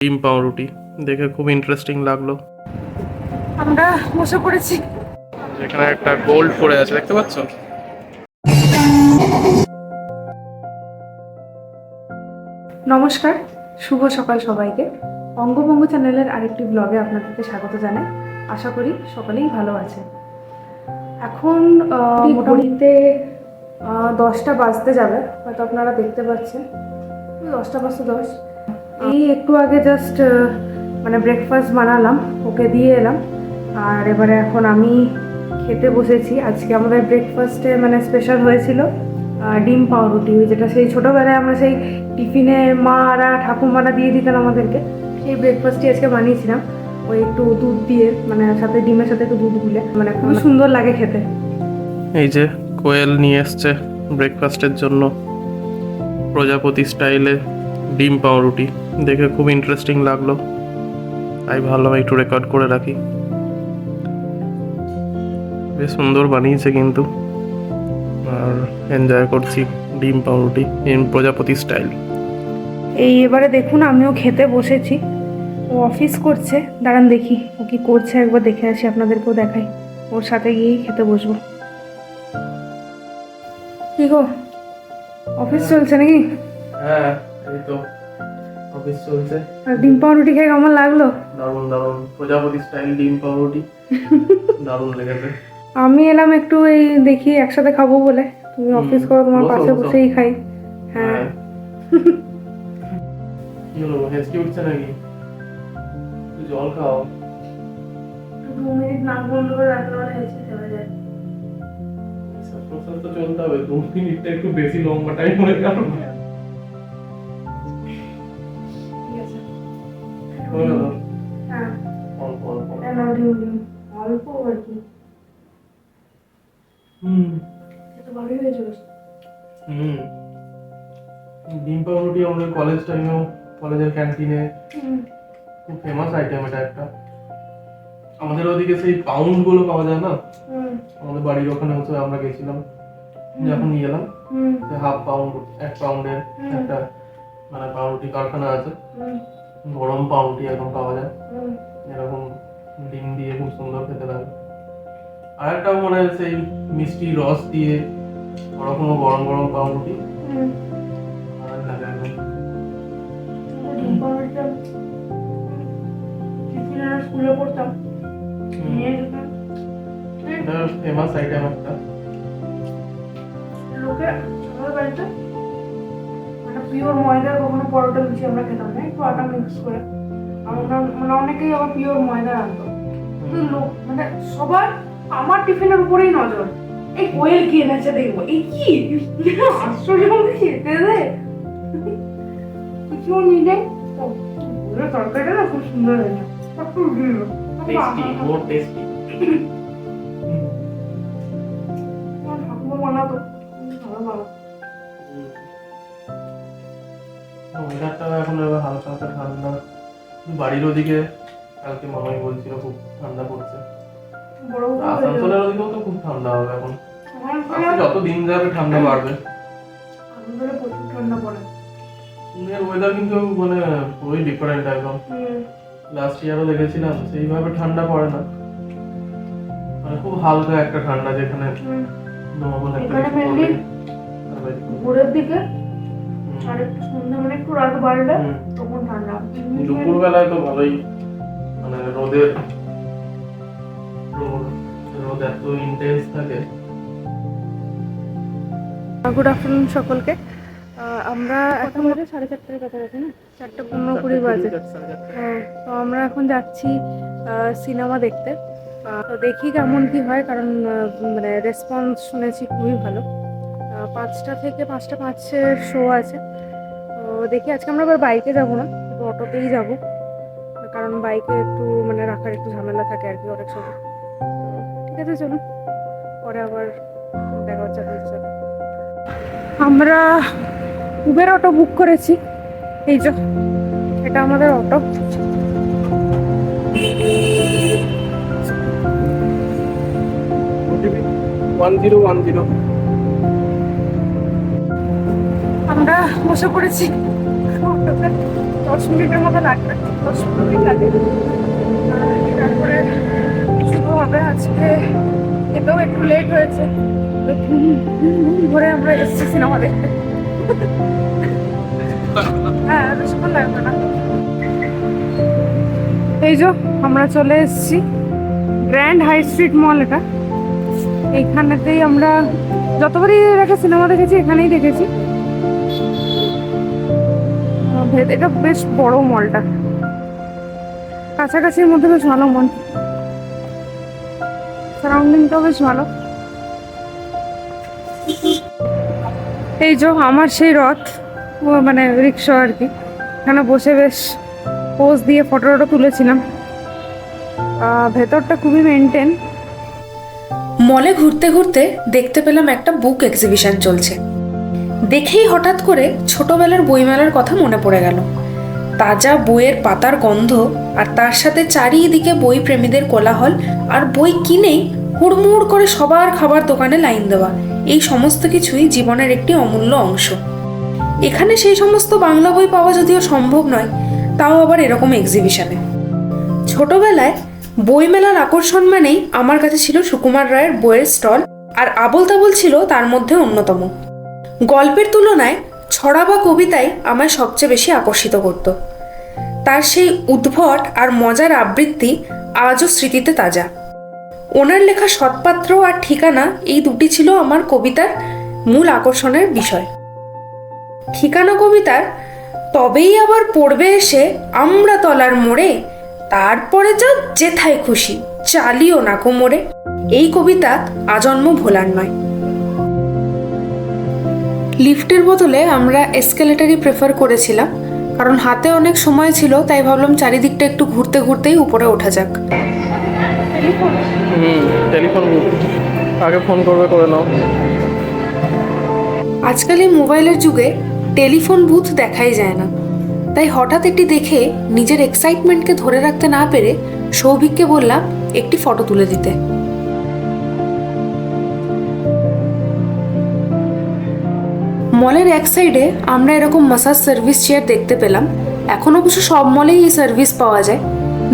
ডিম পাউরুটি দেখে খুব ইন্টারেস্টিং লাগলো। আমরা বসে পড়েছি। এখানে একটা গোল্ড পড়ে আছে, দেখতে পাচ্ছ? নমস্কার, শুভ সকাল সবাইকে। অঙ্গভঙ্গ চ্যানেলের আরেকটি ব্লগে আপনাদেরকে স্বাগত জানাই। আশা করি সকলেই ভালো আছে। এখন ঘড়িতে 10টা বাজতে যাবে, হয়তো আপনারা দেখতে পাচ্ছেন 10টা বাজতে 10। এই একটু আগে জাস্ট মানে ব্রেকফাস্ট বানালাম, ওকে দিয়ে এলাম। আর এবারে এখন আমি খেতে বসেছি। আজকে আমাদের ব্রেকফাস্টে মানে স্পেশাল হয়েছিল ডিম পাউরুটি, যেটা সেই ছোটোবেলায় আমরা সেই টিফিনে মারা ঠাকুমারা দিয়ে দিতেন আমাদেরকে, সেই ব্রেকফাস্টই আজকে বানিয়েছিলাম। ওই একটু দুধ দিয়ে, মানে সাথে ডিমের সাথে একটু দুধ গুলে, মানে খুবই সুন্দর লাগে খেতে। এই যে কোয়েল নিয়ে এসছে ব্রেকফাস্টের জন্য প্রজাপতি স্টাইলে ডিম পাউরুটি, দেখে খুব ইন্টারেস্টিং লাগলো, তাই ভাবলাম একটু রেকর্ড করে রাখি। বেশ সুন্দর বানিয়েছে কিন্তু, আর এনজয় করছি ডিম পাউরুটি ইন প্রজাপতি স্টাইল। এই এবারে দেখুন আমিও খেতে বসেছি। ও অফিস করছে, দাঁড়ান দেখি ও কি করছে, একবার দেখে আসি, আপনাদেরকেও দেখাই। ওর সাথে গিয়েই খেতে বসবো। কি গো, অফিস চলছে নাকি? হ্যাঁ, এই তো অফিস চলছে। আর ডিম পাউরুটি খেয়ে কেমন লাগলো? দারুণ দারুণ, প্রজাপতি স্টাইল ডিম পাউরুটি দারুণ লেগেছে। আমি এলাম একটু এই দেখি একসাথে খাবো বলে। তুমি অফিস করো, তোমার বসো, পাশে বসো। বসেই খাই। হ্যাঁ। কি হলো, হেঁচকি উঠছে নাকি? একটু জল খাও। 2 মিনিট নাক বন্ধ করে রাখলে মানে হেঁচকি চলে যায়। নিঃশ্বাস প্রশ্বাস তো চলতে হবে, 2 মিনিটটা একটু বেশি লম্বা টাইম হয়ে গেল। ঠিক আছে। হয়ে গেল? হ্যাঁ, অল্প অল্প। অল্প আর কি। এটা ভালোই হয়েছিল। হুম ডিম পাউরুটি আমাদের কলেজ টাইমেও, কলেজের ক্যান্টিনে খুব ফেমাস আইটেম এটা একটা। আমাদের ওদিকে সেই পাউন্ড গুলো পাওয়া যায় না, আমাদের বাড়ির ওখানে হচ্ছে, আমরা গেছিলাম যখন নিয়ে এলাম, হাফ পাউন্ড 1 পাউন্ডের একটা মানে পাউরুটি কারখানা আছে, গরম পাউরুটি এখন পাওয়া যায় এরকম, ডিম দিয়ে খুব সুন্দর খেতে লাগে। আর একটা মনে হয় সেই মিষ্টি রস দিয়ে ওরকমও গরম গরম পাউরুটি ভালো লাগে একদম। স্কুলে পড়তাম, এটা ফেমাস আইটেম একটা। লোকে আমাদের বাড়িতে মানে পিওর ময়দার কখনো পরোটা লুচি আমরা খেতাম না, একটু আটা মিক্স করে। আমরা মানে অনেকেই আবার পিওর ময়দা আনতো। কিন্তু লোক মানে সবার আমার টিফিনের উপরেই নজর, এই কোয়েল কি এনেছে দেখবো, এই কি আশ্চর্য আমাকে খেতে দে কিছু মিলে। তরকারিটা না খুব সুন্দর হয়েছে, একটু দিল টেস্টি, মোর টেস্টি। ঠাকুমা বানাতো ভালো বানাতো। ওয়েদারটা এখন এবার হালকা হালকা ঠান্ডা, বাড়ির ওদিকে কালকে মামাই বলছিল খুব ঠান্ডা পড়ছে। আসানসোলের ওদিকেও তো খুব ঠান্ডা হবে এখন, যত দিন যাবে ঠান্ডা বাড়বে। প্রচুর ঠান্ডা পড়ে। এর ওয়েদার কিন্তু মানে পুরোই ডিফারেন্ট একদম। লাস্ট ইয়ারও দেখেছিলাম সেইভাবে ঠান্ডা পড়ে না, মানে খুব হালকা একটা ঠান্ডা, যেখানে নরমাল একটা এখানে মেনলি ভোরের দিকে আর একটু সন্ধ্যা মানে একটু রাত বাড়লে তখন ঠান্ডা। দুপুর বেলায় তো ভালোই, মানে রোদ এত ইন্টেন্স থাকে। গুড আফটারনুন সকলকে। আমরা এখন বাজে 4:30টার কাছাকাছি, না 4:15-20 বাজে। হ্যাঁ, তো আমরা এখন যাচ্ছি সিনেমা দেখতে। তো দেখি কেমন কি হয়, কারণ মানে রেসপন্স শুনেছি খুবই ভালো। 5টা থেকে 5টা 5-এর শো আছে। তো দেখি, আজকে আমরা আবার বাইকে যাবো না, একটু অটোতেই যাবো, কারণ বাইকে একটু মানে রাখার একটু ঝামেলা থাকে আর কি অনেক সময়। ঠিক আছে, চলুন পরে আবার দেখা হচ্ছে আপনাদের সাথে। আমরা উবের অটো বুক করেছি, এই যে এটা আমাদের অটো। আমরা বসে পড়েছি অটোতে। 10 মিনিটের মতো লাগবে, 10 মিনিট লাগে। তারপরে শুরু হবে। আজকে এতেও একটু লেট হয়েছে, তো ঘুম ঘুরে আমরা এসেছি সিনেমা দেখতে। হ্যাঁ, বেশিক্ষণ লাগবে না। এই যে আমরা চলে এসেছি গ্র্যান্ড হাই স্ট্রিট মল। এটা এইখানেতেই আমরা যতবারই এর সিনেমা দেখেছি এখানেই দেখেছি। এটা বেশ বড় মলটা, কাছাকাছির মধ্যে বেশ ভালো মল, সারাউন্ডিংটাও বেশ ভালো। এই যে আমার সেই রথ, মানে রিক্সা আর কি, এখানে বসে বেশ পোজ দিয়ে ফটো টটো তুলেছিলাম। ভেতরটা খুবই মেনটেন। মলে ঘুরতে ঘুরতে দেখতে পেলাম একটা বুক এক্সিবিশন চলছে। দেখেই হঠাৎ করে ছোটবেলার বইমেলার কথা মনে পড়ে গেল। তাজা বইয়ের পাতার গন্ধ, আর তার সাথে চারিদিকে বই প্রেমীদের কোলাহল, আর বই কিনেই হুড়মুড় করে সবার খাবার দোকানে লাইন দেওয়া, এই সমস্ত কিছুই জীবনের একটি অমূল্য অংশ। এখানে সেই সমস্ত বাংলা বই পাওয়া যদিও সম্ভব নয়, তাও আবার এরকম এক্সিবিশনে। ছোটবেলায় বইমেলার আকর্ষণ মানেই আমার কাছে ছিল সুকুমার রায়ের বইয়ের স্টল, আর আবোল তাবোল ছিল তার মধ্যে অন্যতম। গল্পের তুলনায় ছড়া বা কবিতাই আমায় সবচেয়ে বেশি আকর্ষিত করত। তার সেই উদ্ভট আর মজার আবৃত্তি আজও স্মৃতিতে তাজা। ওনার লেখা সৎপাত্র আর ঠিকানা, এই দুটি ছিল আমার কবিতার মূল আকর্ষণের বিষয়। ঠিকানা কবিতার তবেই আবার পড়বে এসে আমরা তলার মোড়ে, তারপরে যা যেথায় খুশি চালিও না কোমরে, এই কবিতা আজন্ম ভোলার নয়। লিফটের বদলে আমরা এসকেলেটারই প্রেফার করেছিলাম, কারণ হাতে অনেক সময় ছিল, তাই ভাবলাম চারিদিকটা একটু ঘুরতে ঘুরতেই উপরে ওঠা যাক। টেলিফোন আগে ফোন করবে, করে নাও। আজকাল এই মোবাইলের যুগে টেলিফোন বুথ দেখাই যায় না, তাই হঠাৎ একটি দেখে নিজের এক্সাইটমেন্টকে ধরে রাখতে না পেরে সৌভিককে বললাম একটি ফটো তুলে দিতে। মলের এক সাইডে আমরা এরকম মাসাজ সার্ভিস চেয়ার দেখতে পেলাম। এখন অবশ্য সব মলেই এই সার্ভিস পাওয়া যায়।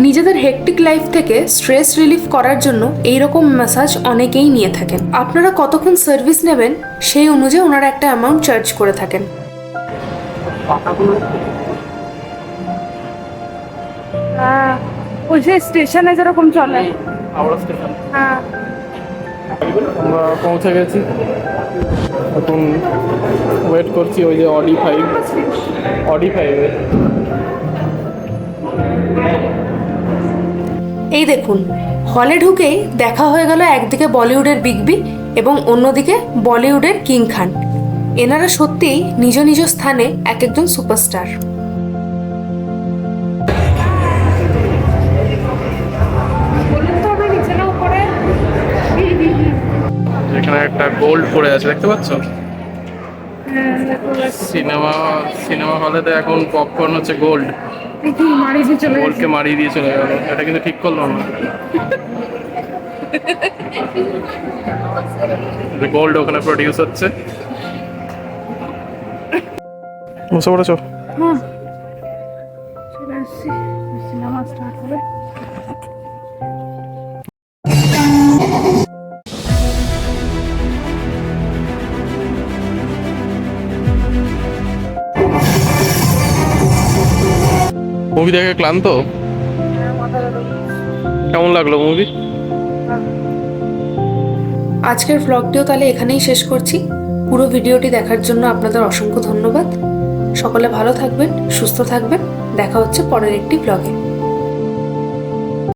নিজেদের হেকটিক লাইফ থেকে স্ট্রেস রিলিফ করার জন্য এইরকম ম্যাসাজ অনেকেই নিয়ে থাকেন। আপনারা কতক্ষণ সার্ভিস নেবেন সেই অনুযায়ী ওনারা একটা অ্যামাউন্ট চার্জ করে থাকেন। ওই যে স্টেশনে যেরকম চলে। হাওড়া স্টেশন হ্যাঁ, আমরা পৌঁছে গেছি। এখন ওয়েট করছি ওই যে অডি 5 এই দেখুন, হলে ঢুকেই দেখা হয়ে গেল একদিকে বলিউডের বিগ বি এবং অন্যদিকে বলিউডের কিং খান। এনারা সত্যিই নিজ নিজ স্থানে এক একজন সুপারস্টার। এখানে একটা গোল্ড পড়ে আছে, দেখতে পাচ্ছ? সিনেমা হলেতে এখন পপকর্ন হচ্ছে গোল্ড, গোল্ডকে মারিয়ে দিয়ে চলে গেল। এটা কিন্তু ঠিক করলো না। গোল্ড ওখানে প্রডিউস হচ্ছে। বসে পড়েছ? হ্যাঁ, চলে আসছি, সিনেমা স্টার্ট হবে। মুভি দেখে ক্লান্ত? কেমন লাগলো মুভি? আজকের ব্লগটিও তাহলে এখানেই শেষ করছি। পুরো ভিডিওটি দেখার জন্য আপনাদের অসংখ্য ধন্যবাদ। সকলে ভালো থাকবেন, সুস্থ থাকবেন। দেখা হচ্ছে পরের একটি ব্লগে।